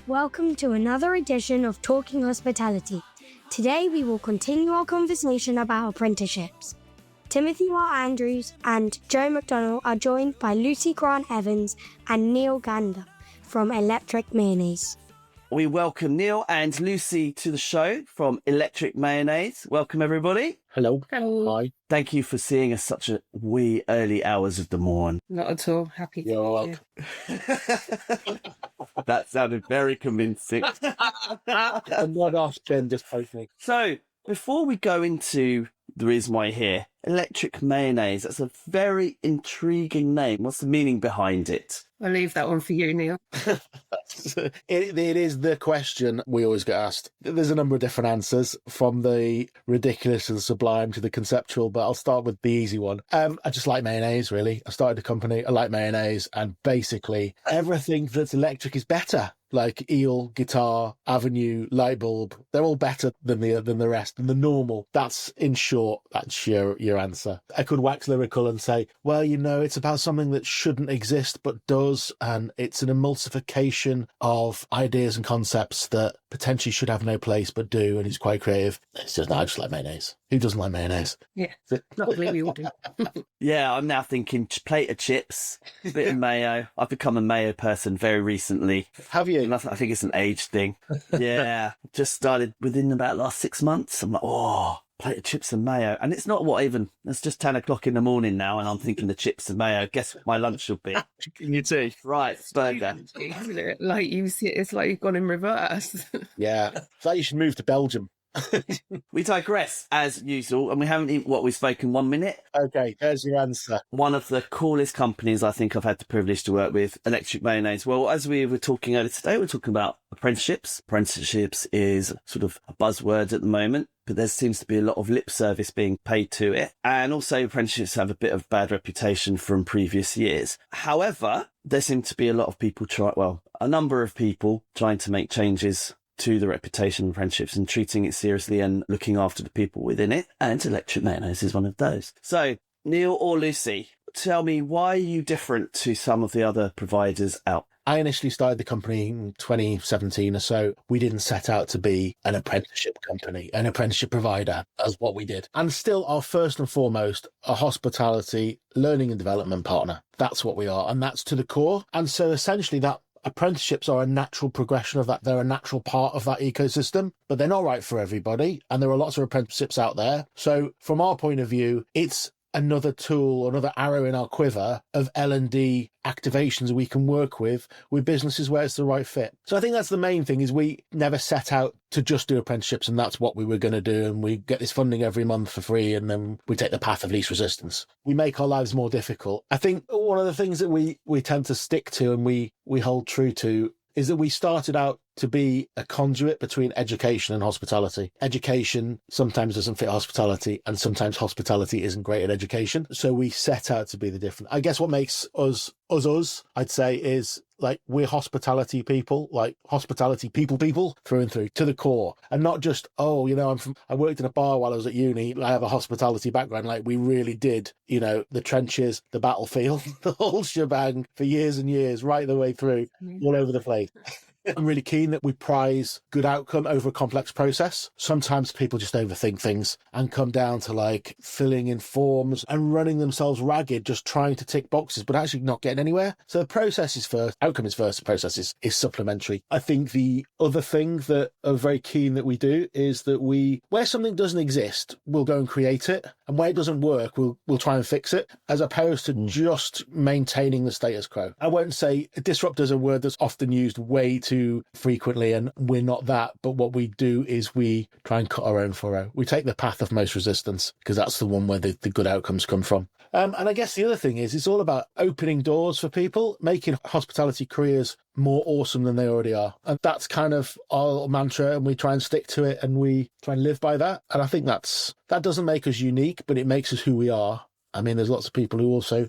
Welcome to another edition of Talking Hospitality. Today we will continue our conversation about apprenticeships. Timothy R. Andrews and Joe McDonnell are joined by Lucy Grant-Evans and Neil Gander from Electric Mayonnaise. We welcome Neil and Lucy to the show from Electric Mayonnaise. Welcome, everybody. Hello. Hello. Hi. Thank you for seeing us such a wee early hours of the morn. Not at all. Happy to You're be welcome. That sounded very convincing. I'm not off, Jen, just hoping. So, before we go into the reason why you're here, Electric Mayonnaise, that's a very intriguing name. What's the meaning behind it? I'll leave that one for you, Neil. It is the question we always get asked. There's a number of different answers, from the ridiculous and sublime to the conceptual, but I'll start with the easy one. I just like mayonnaise, really. I started a company, I like mayonnaise, and basically everything that's electric is better. Like eel, guitar, avenue, light bulb, they're all better than the rest, than the normal. That's, in short, that's your answer. I could wax lyrical and say, well, it's about something that shouldn't exist but does, and it's an emulsification of ideas and concepts that potentially should have no place but do, and it's quite creative. It's just, I just like mayonnaise. Who doesn't like mayonnaise? Yeah, luckily we all do. Yeah, I'm now thinking plate of chips, a bit of mayo. I've become a mayo person very recently. Have you? And I think it's an age thing. Yeah, just started within about the last 6 months. I'm like, plate of chips and mayo. And it's not it's just 10 o'clock in the morning now, and I'm thinking the chips and mayo. Guess what my lunch will be? You too. Right, burger. Like you see, it's like you've gone in reverse. Yeah. It's like you should move to Belgium. We digress, as usual, and we haven't even, we've spoken 1 minute. Okay, there's your answer. One of the coolest companies I think I've had the privilege to work with, Electric Mayonnaise. Well, as we were talking earlier today, we're talking about apprenticeships. Apprenticeships is sort of a buzzword at the moment, but there seems to be a lot of lip service being paid to it. And also apprenticeships have a bit of bad reputation from previous years. However, there seem to be a number of people trying to make changes to the reputation of apprenticeships and treating it seriously and looking after the people within it. And Electric Mayonnaise is one of those. So, Neil or Lucy, tell me, why are you different to some of the other providers out? I initially started the company in 2017 or so. We didn't set out to be an apprenticeship company, an apprenticeship provider, as what we did. And still are first and foremost a hospitality learning and development partner. That's what we are. And that's to the core. And so essentially that apprenticeships are a natural progression of that. They're a natural part of that ecosystem, but they're not right for everybody. And there are lots of apprenticeships out there. So from our point of view, it's another tool, another arrow in our quiver of L&D activations we can work with businesses where it's the right fit. So I think that's the main thing, is we never set out to just do apprenticeships and that's what we were going to do, and we get this funding every month for free and then we take the path of least resistance. We make our lives more difficult. I think one of the things that we tend to stick to and we hold true to is that we started out to be a conduit between education and hospitality. Education sometimes doesn't fit hospitality, and sometimes hospitality isn't great at education. So we set out to be the different. I guess what makes us, I'd say, is like we're hospitality people, like hospitality people through and through, to the core. And not just, I worked in a bar while I was at uni, I have a hospitality background. Like we really did, the trenches, the battlefield, the whole shebang for years and years, right the way through, all over the place. I'm really keen that we prize good outcome over a complex process. Sometimes people just overthink things and come down to like filling in forms and running themselves ragged, just trying to tick boxes, but actually not getting anywhere. So the process is first, outcome is first, the process is supplementary. I think the other thing that I'm very keen that we do is that where something doesn't exist, we'll go and create it. And where it doesn't work, we'll try and fix it, as opposed to just maintaining the status quo. I won't say disrupt is a word that's often used way too frequently, and we're not that. But what we do is we try and cut our own furrow. We take the path of most resistance, because that's the one where the good outcomes come from. And I guess the other thing is it's all about opening doors for people, making hospitality careers more awesome than they already are. And that's kind of our mantra, and we try and stick to it, and we try and live by that. And I think that doesn't make us unique, but it makes us who we are. I mean, there's lots of people who also,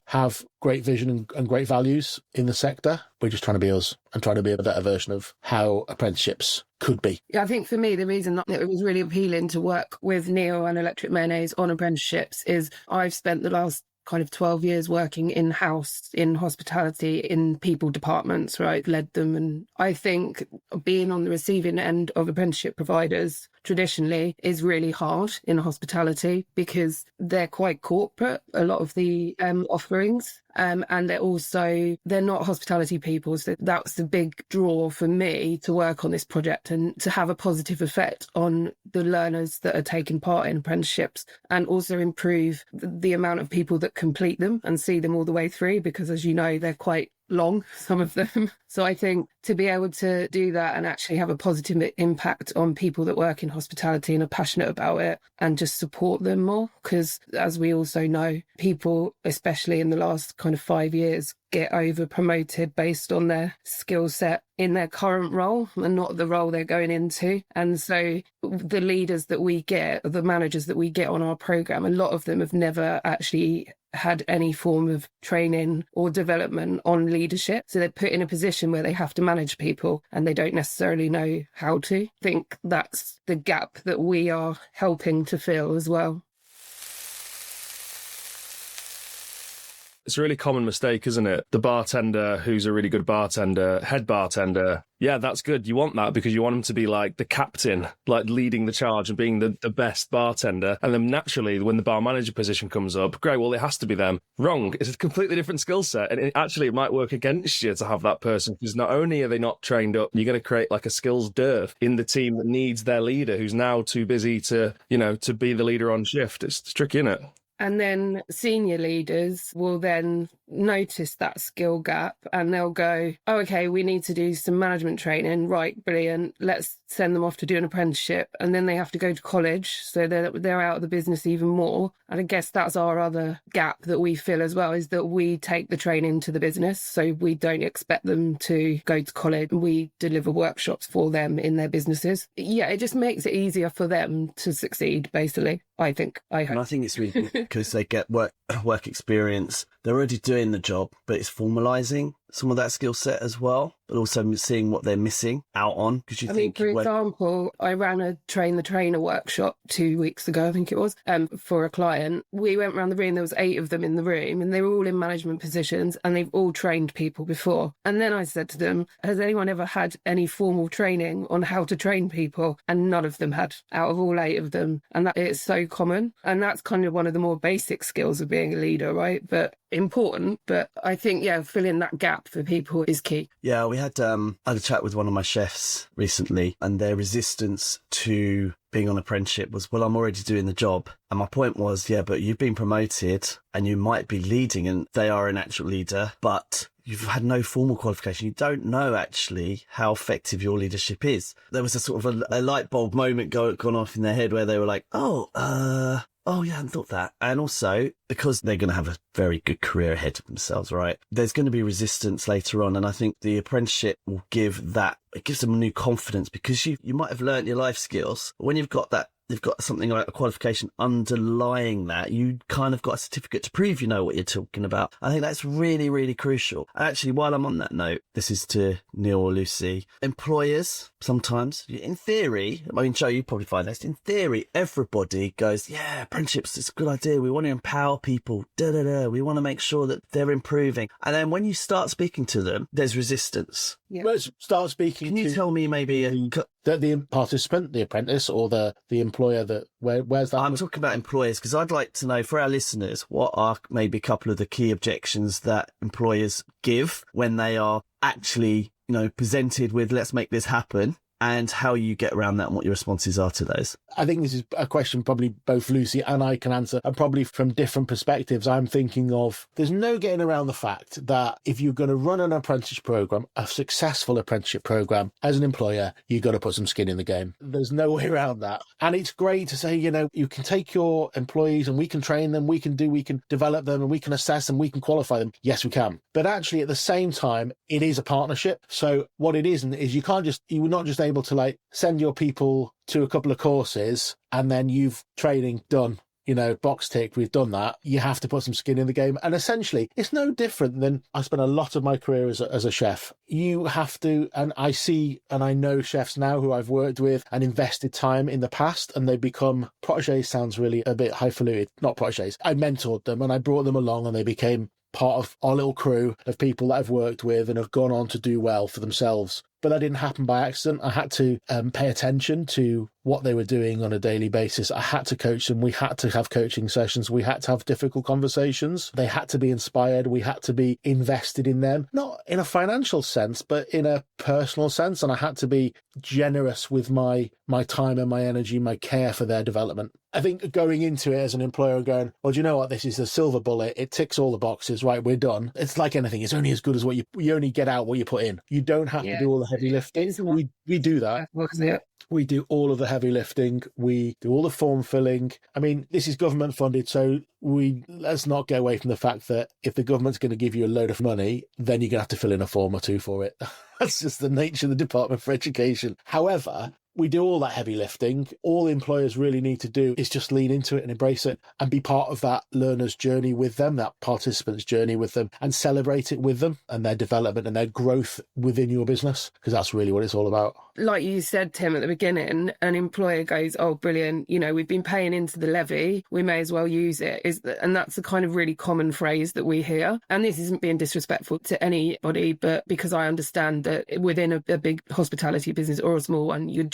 have great vision and great values in the sector. We're just trying to be us and trying to be a better version of how apprenticeships could be. Yeah, I think for me, the reason that it was really appealing to work with Neil and Electric Mayonnaise on apprenticeships is I've spent the last kind of 12 years working in-house in hospitality in people departments, right? Led them. And I think being on the receiving end of apprenticeship providers traditionally is really hard in hospitality because they're quite corporate, a lot of the offerings. And they're not hospitality people. So that's the big draw for me to work on this project and to have a positive effect on the learners that are taking part in apprenticeships, and also improve the amount of people that complete them and see them all the way through, because as you know, they're quite long, some of them. So I think to be able to do that and actually have a positive impact on people that work in hospitality and are passionate about it, and just support them more, because as we also know, people, especially in the last kind of 5 years, get over promoted based on their skill set in their current role and not the role they're going into. And so the leaders that we get, the managers that we get on our program, a lot of them have never actually had any form of training or development on leadership. So they're put in a position where they have to manage people and they don't necessarily know how to. I think that's the gap that we are helping to fill as well. It's a really common mistake, isn't it? The bartender who's a really good bartender, head bartender. Yeah, that's good. You want that because you want them to be like the captain, like leading the charge and being the best bartender. And then naturally, when the bar manager position comes up, great, well, it has to be them. Wrong. It's a completely different skill set. And it might work against you to have that person, because not only are they not trained up, you're going to create like a skills dearth in the team that needs their leader, who's now too busy to be the leader on shift. It's tricky, isn't it? And then senior leaders will then notice that skill gap and they'll go, oh, okay, we need to do some management training. Right, brilliant. Let's send them off to do an apprenticeship. And then they have to go to college. So they're out of the business even more. And I guess that's our other gap that we fill as well, is that we take the training to the business. So we don't expect them to go to college. We deliver workshops for them in their businesses. Yeah, it just makes it easier for them to succeed, basically, I think. I hope. And I think it's really good because they get work experience. They're already doing the job, but it's formalising some of that skill set as well, but also seeing what they're missing out on. Because for example, I ran a train the trainer workshop 2 weeks ago, I think it was, for a client. We went around the room, there was 8 of them in the room, and they were all in management positions, and they've all trained people before. And then I said to them, has anyone ever had any formal training on how to train people? And none of them had, out of all 8 of them. And that it's so common. And that's kind of one of the more basic skills of being a leader, right? But important. But I think, filling that gap for people is key. Yeah, we had a chat with one of my chefs recently, and their resistance to being on apprenticeship was, well, I'm already doing the job. And my point was, yeah, but you've been promoted and you might be leading, and they are an actual leader, but you've had no formal qualification. You don't know actually how effective your leadership is. There was a sort of a light bulb moment gone off in their head where they were like, oh, yeah, I hadn't thought that. And also, because they're going to have a very good career ahead of themselves, right? There's going to be resistance later on. And I think the apprenticeship will give that, it gives them a new confidence, because you might have learnt your life skills. When you've got that, you've got something like a qualification underlying that, you kind of got a certificate to prove you know what you're talking about. I think that's really, really crucial. And actually, while I'm on that note, this is to Neil or Lucy. Employers, sometimes, in theory, I mean, Joe, you probably find this, in theory, everybody goes, yeah, apprenticeships, it's a good idea. We want to empower people, we want to make sure that they're improving. And then when you start speaking to them, there's resistance. Yeah. Let's start speaking Can you tell me maybe the participant, the apprentice, or the employer that where's that? I'm talking about employers, because I'd like to know for our listeners what are maybe a couple of the key objections that employers give when they are actually, presented with, let's make this happen, and how you get around that and what your responses are to those. I think this is a question probably both Lucy and I can answer, and probably from different perspectives. I'm thinking of, there's no getting around the fact that if you're going to run an apprenticeship program, a successful apprenticeship program, as an employer, you've got to put some skin in the game. There's no way around that. And it's great to say, you can take your employees and we can train them, we can develop them, and we can assess them, we can qualify them. Yes, we can. But actually, at the same time, it is a partnership. So what it isn't is you're not just able to send your people to a couple of courses and then you've training done. box ticked, we've done that. You have to put some skin in the game. And essentially, it's no different than I spent a lot of my career as a chef. You have to, and I see and I know chefs now who I've worked with and invested time in the past, and they become protégés. Sounds really a bit highfalutin. Not protégés. I mentored them and I brought them along, and they became part of our little crew of people that I've worked with and have gone on to do well for themselves. But that didn't happen by accident. I had to pay attention to what they were doing on a daily basis. I had to coach them. We had to have coaching sessions. We had to have difficult conversations. They had to be inspired. We had to be invested in them, not in a financial sense, but in a personal sense. And I had to be generous with my time and my energy, my care for their development. I think going into it as an employer and going, well, do you know what? This is a silver bullet. It ticks all the boxes. Right, we're done. It's like anything. It's only as good as what you only get out what you put in. You don't have to do all the heavy lifting. We do that. We do all of the heavy lifting. We do all the form filling. I mean, this is government funded, so let's not get away from the fact that if the government's going to give you a load of money, then you're going to have to fill in a form or two for it. That's just the nature of the Department for Education. However, we do all that heavy lifting. All employers really need to do is just lean into it and embrace it and be part of that learner's journey with them, that participant's journey with them, and celebrate it with them and their development and their growth within your business, because that's really what it's all about. Like you said, Tim, at the beginning, an employer goes, oh, brilliant, we've been paying into the levy, we may as well use it. And that's a kind of really common phrase that we hear. And this isn't being disrespectful to anybody, but because I understand that within a big hospitality business or a small one, you're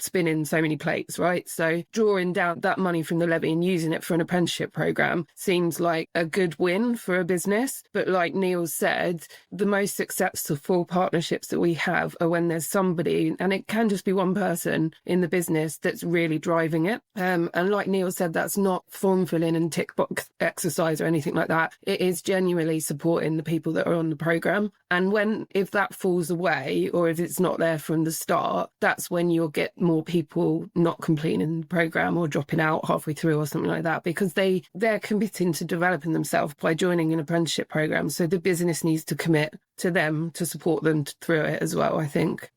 spinning so many plates, right? So drawing down that money from the levy and using it for an apprenticeship program seems like a good win for a business. But like Neil said, the most successful partnerships that we have are when there's somebody, and it can just be one person in the business that's really driving it. And like Neil said, that's not form filling and tick box exercise or anything like that. It is genuinely supporting the people that are on the program. And if that falls away, or if it's not there from the start, that's when you'll get more people not completing the program or dropping out halfway through or something like that, because they're committing to developing themselves by joining an apprenticeship program. So the business needs to commit to them to support them through it as well, I think.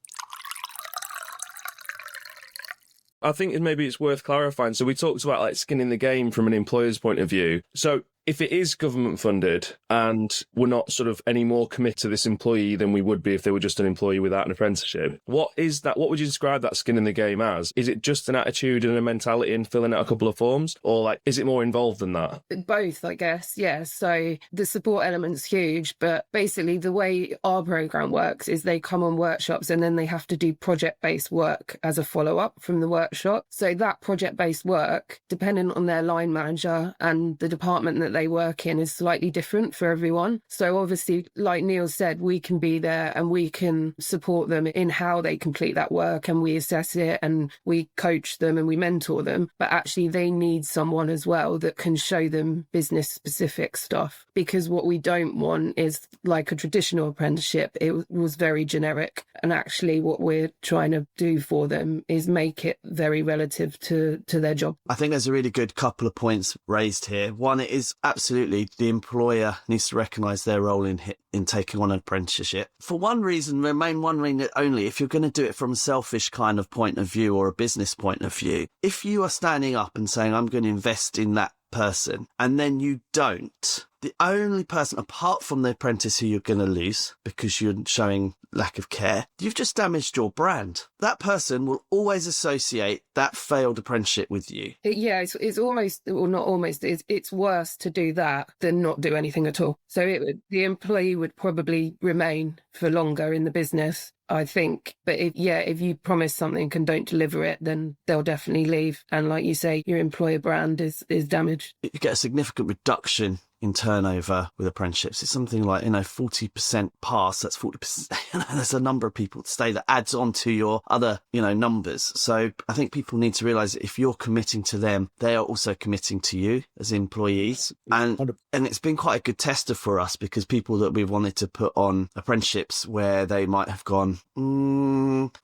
I think maybe it's worth clarifying. So we talked about like skin in the game from an employer's point of view. So if it is government funded and we're not sort of any more committed to this employee than we would be if they were just an employee without an apprenticeship, what is that? What would you describe that skin in the game as? Is it just an attitude and a mentality and filling out a couple of forms? Or like, is it more involved than that? Both, I guess. Yeah. So the support element's huge, but basically the way our program works is they come on workshops and then they have to do project-based work as a follow-up from the workshop. So that project-based work, depending on their line manager and the department that they work in, is slightly different for everyone. So obviously, like Neil said, we can be there and we can support them in how they complete that work, and we assess it and we coach them and we mentor them. But actually they need someone as well that can show them business specific stuff, because what we don't want is like a traditional apprenticeship. It was very generic, and actually what we're trying to do for them is make it very relative to their job. I think there's a really good couple of points raised here. One, it is absolutely the employer needs to recognise their role in taking on an apprenticeship. For one reason, remain one reason only, if you're going to do it from a selfish kind of point of view or a business point of view, if you are standing up and saying, I'm going to invest in that person, and then you don't, the only person apart from the apprentice who you're going to lose because you're showing lack of care, you've just damaged your brand. That person will always associate that failed apprenticeship with you. It's almost, or not almost, it's worse to do that than not do anything at all. So the employee would probably remain for longer in the business, I think. But if you promise something and don't deliver it, then they'll definitely leave. And like you say, your employer brand is damaged. You get a significant reduction in turnover with apprenticeships. It's something like, 40% pass. That's 40%. There's a number of people to stay that adds on to your other, numbers. So I think people need to realise that if you're committing to them, they are also committing to you as employees. And it's been quite a good tester for us, because people that we wanted to put on apprenticeships where they might have gone,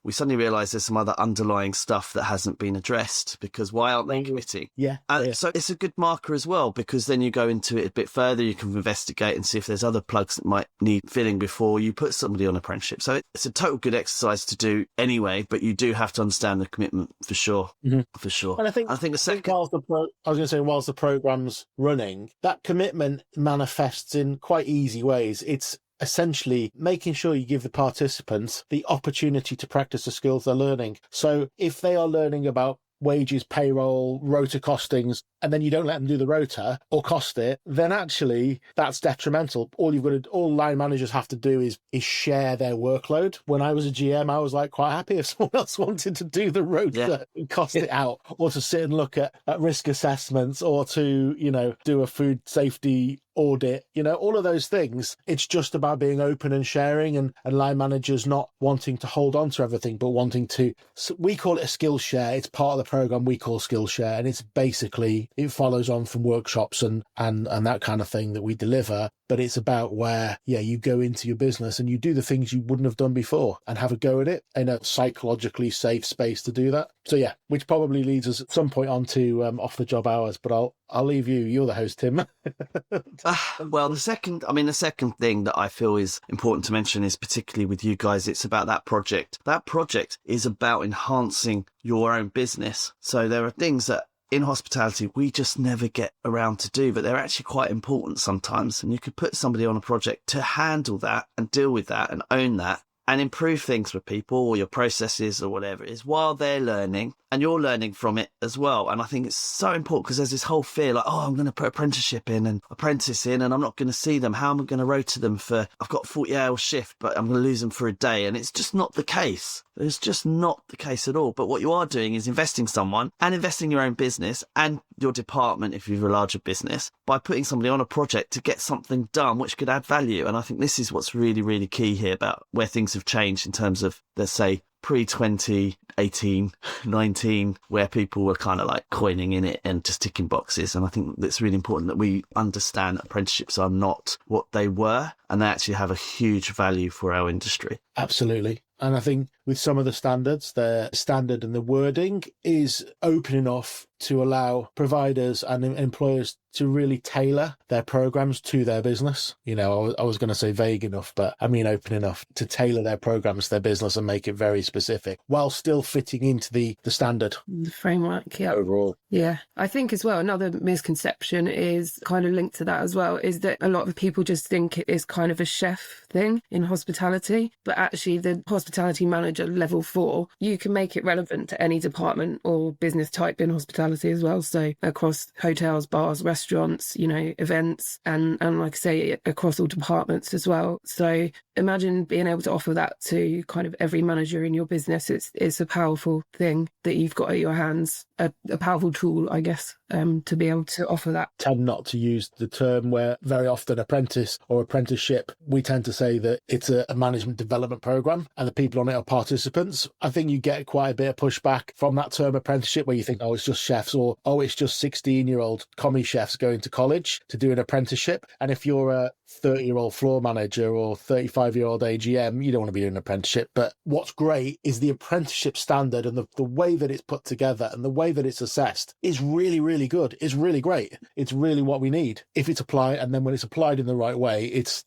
we suddenly realise there's some other underlying stuff that hasn't been addressed, because why aren't they committing? Yeah. So it's a good marker as well, because then you go into it a bit bit further, you can investigate and see if there's other plugs that might need filling before you put somebody on apprenticeship. So it's a total good exercise to do anyway, but you do have to understand the commitment for sure. For sure. And I think the second... whilst the program's running, that commitment manifests in quite easy ways. It's essentially making sure you give the participants the opportunity to practice the skills they're learning. So if they are learning about wages, payroll, rota costings, and then you don't let them do the rota or cost it, then actually that's detrimental. All line managers have to do is share their workload. When I was a GM, I was like quite happy if someone else wanted to do the rota and cost it out, or to sit and look at risk assessments, or to, do a food safety audit, all of those things. It's just about being open and sharing, and line managers not wanting to hold on to everything, but wanting to, we call it a skill share. It's part of the program we call skill share. And it's basically, it follows on from workshops and that kind of thing that we deliver. But it's about where, you go into your business and you do the things you wouldn't have done before and have a go at it in a psychologically safe space to do that. So which probably leads us at some point on to off the job hours, but I'll leave you. You're the host, Tim. Well, the second thing that I feel is important to mention is, particularly with you guys, it's about that project. That project is about enhancing your own business. So there are things that in hospitality we just never get around to do, but they're actually quite important sometimes. And you could put somebody on a project to handle that and deal with that and own that and improve things for people, or your processes or whatever it is, while they're learning and you're learning from it as well. And I think it's so important, because there's this whole fear like, I'm going to put apprenticeship in and apprentice in and I'm not going to see them. How am I going to rota them for, I've got a 40-hour shift, but I'm going to lose them for a day. And it's just not the case. It's just not the case at all. But what you are doing is investing someone and investing your own business and your department, if you've a larger business, by putting somebody on a project to get something done which could add value. And I think this is what's really, really key here about where things have changed in terms of, let's say, pre-2018, 19, where people were kind of like coining in it and just ticking boxes. And I think it's really important that we understand apprenticeships are not what they were, and they actually have a huge value for our industry. Absolutely. And I think with some of the standards, the standard and the wording is open enough to allow providers and employers to really tailor their programs to their business. I was going to say vague enough, but I mean open enough to tailor their programs to their business and make it very specific while still fitting into the standard. The framework, overall. Yeah. I think as well, another misconception is kind of linked to that as well, is that a lot of people just think it is kind of a chef thing in hospitality, but actually the hospitality manager level 4, you can make it relevant to any department or business type in hospitality as well. So across hotels, bars, restaurants, events, and like I say, across all departments as well. So imagine being able to offer that to kind of every manager in your business. It's a powerful thing that you've got at your hands, a powerful tool, I guess, to be able to offer that. Tend not to use the term where very often apprentice or apprenticeship, we tend to say that it's a management development program and the people on it are participants. I think you get quite a bit of pushback from that term apprenticeship, where you think, it's just chefs, or it's just 16-year-old commie chefs going to college to do an apprenticeship. And if you're a 30-year-old floor manager or 35-year-old AGM, you don't want to be doing an apprenticeship. But what's great is the apprenticeship standard, and the way that it's put together and the way that it's assessed is really, really good. It's really great. It's really what we need if it's applied. And then when it's applied in the right way, it's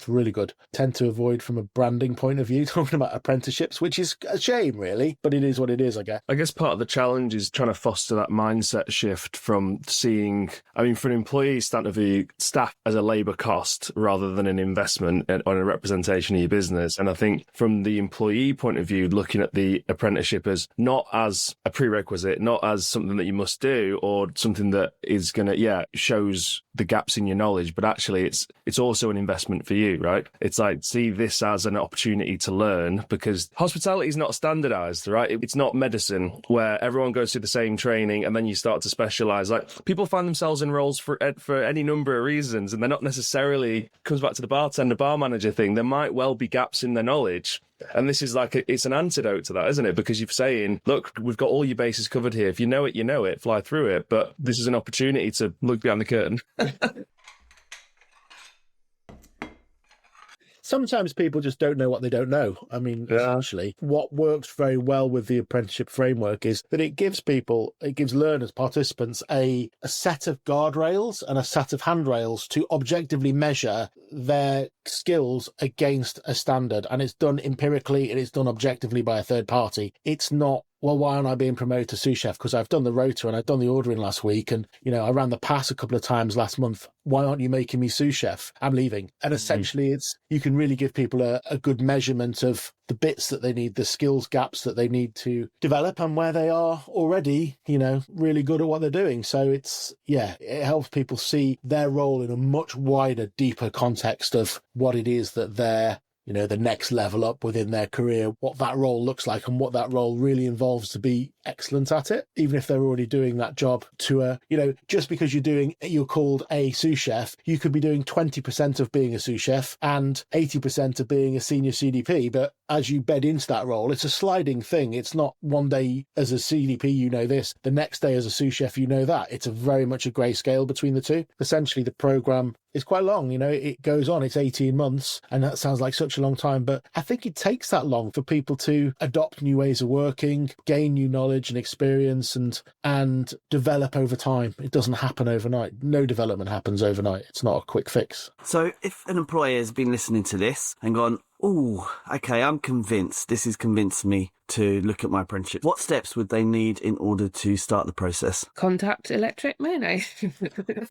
really good. Tend to avoid from a branding point of view talking about apprenticeships, which is a shame really, but it is what it is, I guess. I guess part of the challenge is trying to foster that mindset shift from seeing, for an employee stand of view, staff as a labour cost rather than an investment on a representation of your business. And I think from the employee point of view, looking at the apprenticeship as not as a prerequisite, not as something that you must do or something that is going to, shows the gaps in your knowledge, but actually it's also an investment for you, right? It's like, see this as an opportunity to learn, because hospitality is not standardized, right? It's not medicine where everyone goes through the same training and then you start to specialize. Like, people find themselves in roles for any number of reasons, and they're not necessarily, comes back to the bartender, bar manager thing. There might well be gaps in their knowledge. And this is like, it's an antidote to that, isn't it? Because you're saying, look, we've got all your bases covered here. If you know it, fly through it. But this is an opportunity to look behind the curtain. Sometimes people just don't know what they don't know. I mean, essentially, what works very well with the apprenticeship framework is that it gives learners, participants, a set of guardrails and a set of handrails to objectively measure their skills against a standard. And it's done empirically and it's done objectively by a third party. It's not, well, why aren't I being promoted to sous chef? Because I've done the rota and I've done the ordering last week. And, I ran the pass a couple of times last month. Why aren't you making me sous chef? I'm leaving. And essentially you can really give people a good measurement of the bits that they need, the skills gaps that they need to develop and where they are already, really good at what they're doing. So it helps people see their role in a much wider, deeper context of what it is that they're the next level up within their career, what that role looks like and what that role really involves to be excellent at it, even if they're already doing that job just because you're called a sous chef, you could be doing 20% of being a sous chef and 80% of being a senior CDP. But as you bed into that role, it's a sliding thing. It's not one day as a CDP, this, the next day as a sous chef, that. It's very much a grey scale between the two. Essentially, the program is quite long. It goes on. It's 18 months, and that sounds like such a long time, but I think it takes that long for people to adopt new ways of working, gain new knowledge and experience, and develop over time. It doesn't happen overnight. No development happens overnight. It's not a quick fix. So if an employer has been listening to this and gone, oh, okay, I'm convinced, this has convinced me to look at my apprenticeship, what steps would they need in order to start the process? Contact Electric Mayonnaise.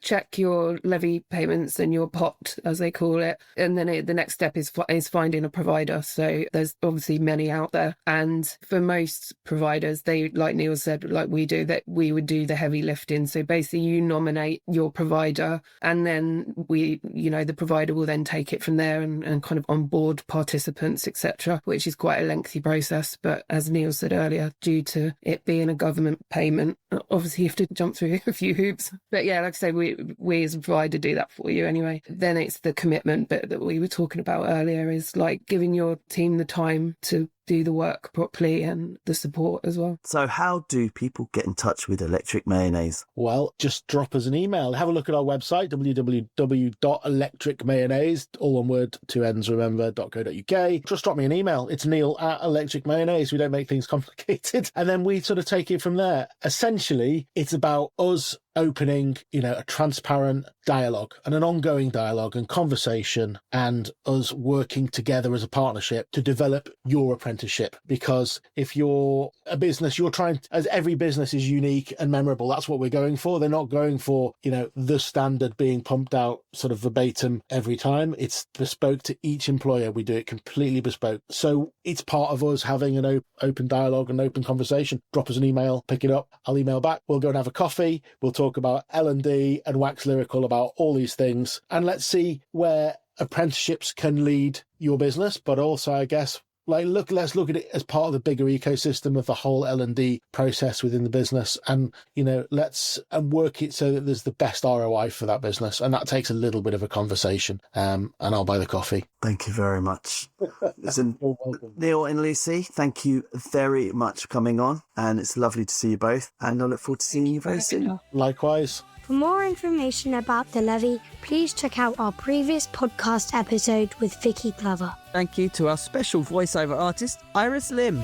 Check your levy payments and your pot, as they call it. And then the next step is finding a provider. So there's obviously many out there. And for most providers, they, like Neil said, like we do, that we would do the heavy lifting. So basically you nominate your provider and then the provider will then take it from there and kind of onboard participants, etc., which is quite a lengthy process. But as Neil said earlier, due to it being a government payment, obviously you have to jump through a few hoops. But yeah, like I say, we as a provider do that for you anyway. Then it's the commitment bit that we were talking about earlier, is like giving your team the time to do the work properly and the support as well. So how do people get in touch with Electric Mayonnaise? Well, just drop us an email. Have a look at our website, www.electricmayonnaise, all one word, two N's, remember, .co.uk. Just drop me an email. It's Neil@Electric Mayonnaise. We don't make things complicated. And then we sort of take it from there. Essentially, it's about us opening, a transparent dialogue and an ongoing dialogue and conversation, and us working together as a partnership to develop your apprenticeship. Because if you're a business, as every business is unique and memorable, that's what we're going for. They're not going for, the standard being pumped out sort of verbatim every time. It's bespoke to each employer. We do it completely bespoke. So it's part of us having an open dialogue and open conversation. Drop us an email, pick it up. I'll email back. We'll go and have a coffee. We'll talk about L&D and wax lyrical about all these things. And let's see where apprenticeships can lead your business, but also, I guess, let's look at it as part of the bigger ecosystem of the whole L&D process within the business, and let's work it so that there's the best ROI for that business, and that takes a little bit of a conversation. And I'll buy the coffee. Thank you very much. Listen, Neil and Lucy, thank you very much for coming on, and it's lovely to see you both, and I look forward to seeing you very soon. Likewise. For more information about the levy, please check out our previous podcast episode with Vicky Glover. Thank you to our special voiceover artist, Iris Lim.